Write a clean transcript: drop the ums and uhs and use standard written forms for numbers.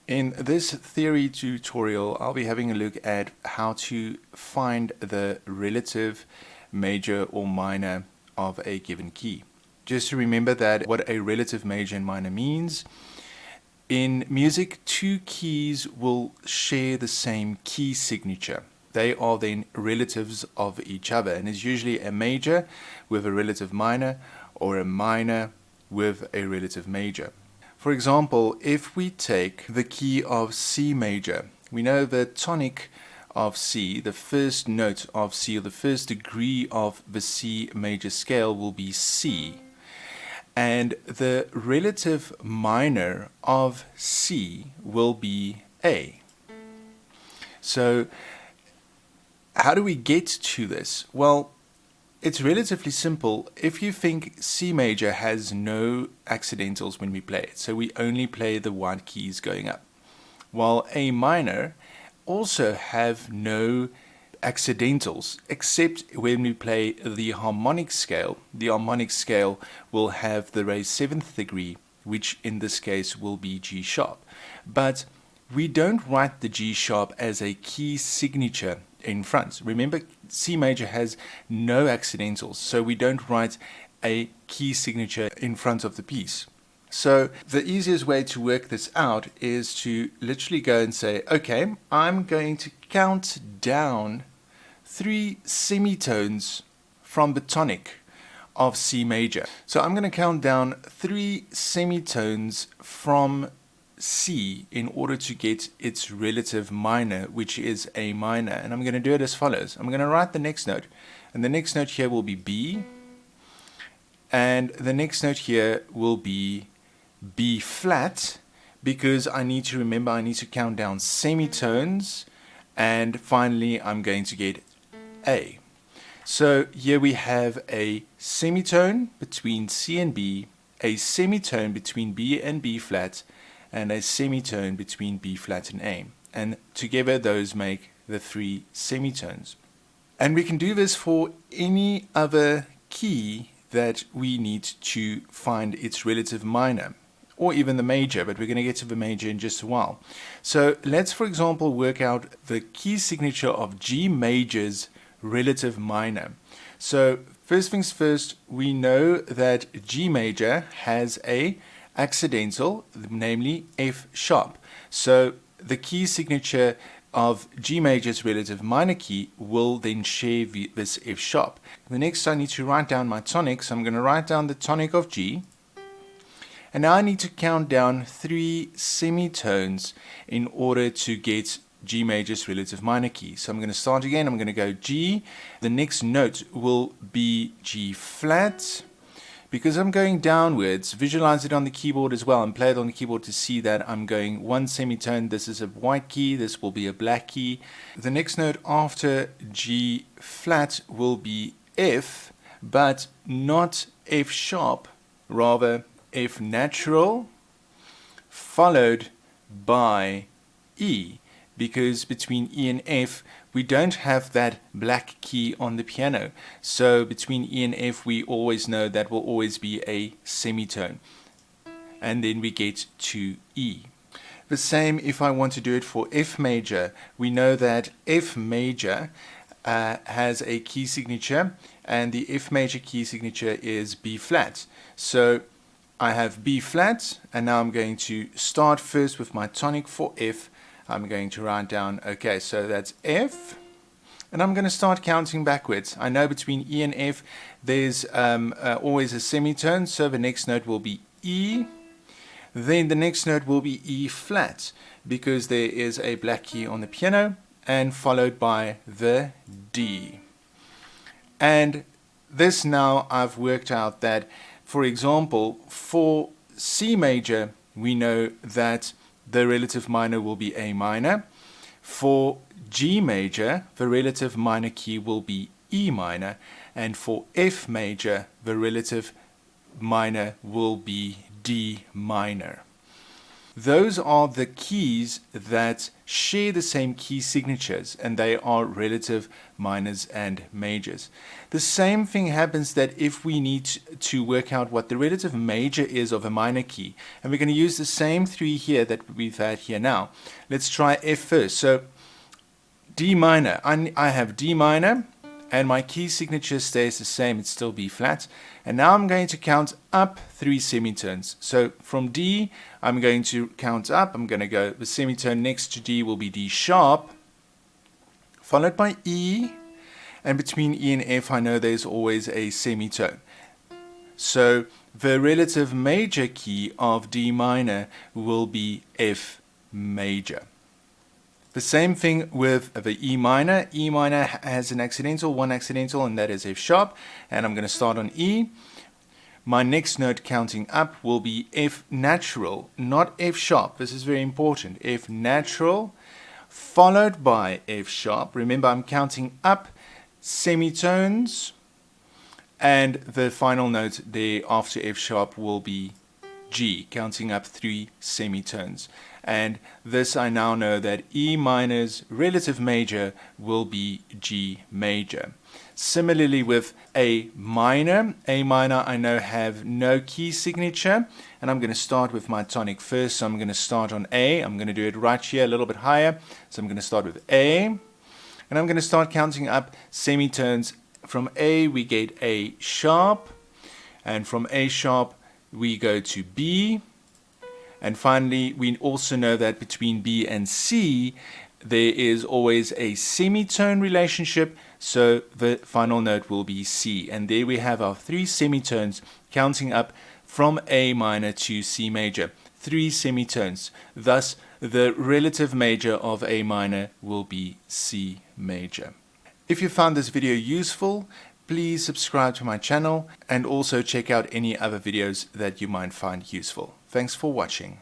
In this theory tutorial, I'll be having a look at how to find the relative major or minor of a given key. Just to remember that what a relative major and minor means, in music, two keys will share the same key signature. They are then relatives of each other, and it's usually a major with a relative minor or a minor with a relative major. For example, if we take the key of C major, we know the tonic of C, the first note of C, or the first degree of the C major scale will be C. And the relative minor of C will be A. So how do we get to this? Well, it's relatively simple if you think C major has no accidentals when we play it. So we only play the white keys going up. While A minor also have no accidentals except when we play the harmonic scale. The harmonic scale will have the raised 7th degree, which in this case will be G sharp. But we don't write the G sharp as a key signature in front. Remember, C major has no accidentals, so we don't write a key signature in front of the piece. So the easiest way to work this out is to literally go and say, okay, I'm going to count down 3 semitones from the tonic of C major. So I'm going to count down 3 semitones from C in order to get its relative minor, which is A minor. And I'm going to do it as follows. I'm going to write the next note, and the next note here will be B, and the next note here will be B flat, because I need to remember I need to count down semitones, and finally I'm going to get A. So here we have a semitone between C and B, a semitone between B and B flat, and a semitone between B flat and A. And together those make the 3 semitones. And we can do this for any other key that we need to find its relative minor, or even the major, but we're going to get to the major in just a while. So let's, for example, work out the key signature of G major's relative minor. So first things first, we know that G major has a accidental, namely F sharp. So the key signature of G major's relative minor key will then share this F sharp. The next I need to write down my tonic, so I'm going to write down the tonic of G. And now I need to count down 3 semitones in order to get G major's relative minor key. So I'm going to start again. I'm going to go G. The next note will be G flat. Because I'm going downwards, visualize it on the keyboard as well and play it on the keyboard to see that I'm going 1 semitone. This is a white key, this will be a black key. The next note after G flat will be F, but not F sharp, rather F natural, followed by E. Because between E and F, we don't have that black key on the piano. So between E and F, we always know that will always be a semitone. And then we get to E. The same if I want to do it for F major. We know that F major has a key signature, and the F major key signature is B flat. So I have B flat, and now I'm going to start first with my tonic for F. I'm going to write down, okay, so that's F, and I'm going to start counting backwards. I know between E and F there's always a semitone, so the next note will be E, then the next note will be E flat, because there is a black key on the piano, and followed by the D. And this now I've worked out that, for example, for C major, we know that the relative minor will be A minor. For G major, the relative minor key will be E minor. And for F major, the relative minor will be D minor. Those are the keys that share the same key signatures, and they are relative minors and majors. The same thing happens that if we need to work out what the relative major is of a minor key, and we're going to use the same three here that we've had here now. Let's try F first. So D minor, I have D minor, and my key signature stays the same, it's still B flat. And now I'm going to count up 3 semitones. So from D, I'm going to count up. I'm going to go, the semitone next to D will be D sharp, followed by E, and between E and F, I know there's always a semitone. So the relative major key of D minor will be F major. The same thing with the E minor. E minor has an accidental, one accidental, and that is F sharp. And I'm going to start on E. My next note counting up will be F natural, not F sharp. This is very important. F natural, followed by F sharp. Remember, I'm counting up semitones. And the final note there after F sharp will be G, counting up 3 semitones. And this I now know that E minor's relative major will be G major. Similarly with A minor I know have no key signature, and I'm going to start with my tonic first. So I'm going to start on A. I'm going to do it right here a little bit higher. So I'm going to start with A, and I'm going to start counting up semitones. From A we get A sharp, and from A sharp we go to B. And finally, we also know that between B and C, there is always a semitone relationship, so the final note will be C. And there we have our 3 semitones counting up from A minor to C major. 3 semitones. Thus, the relative major of A minor will be C major. If you found this video useful, please subscribe to my channel and also check out any other videos that you might find useful. Thanks for watching.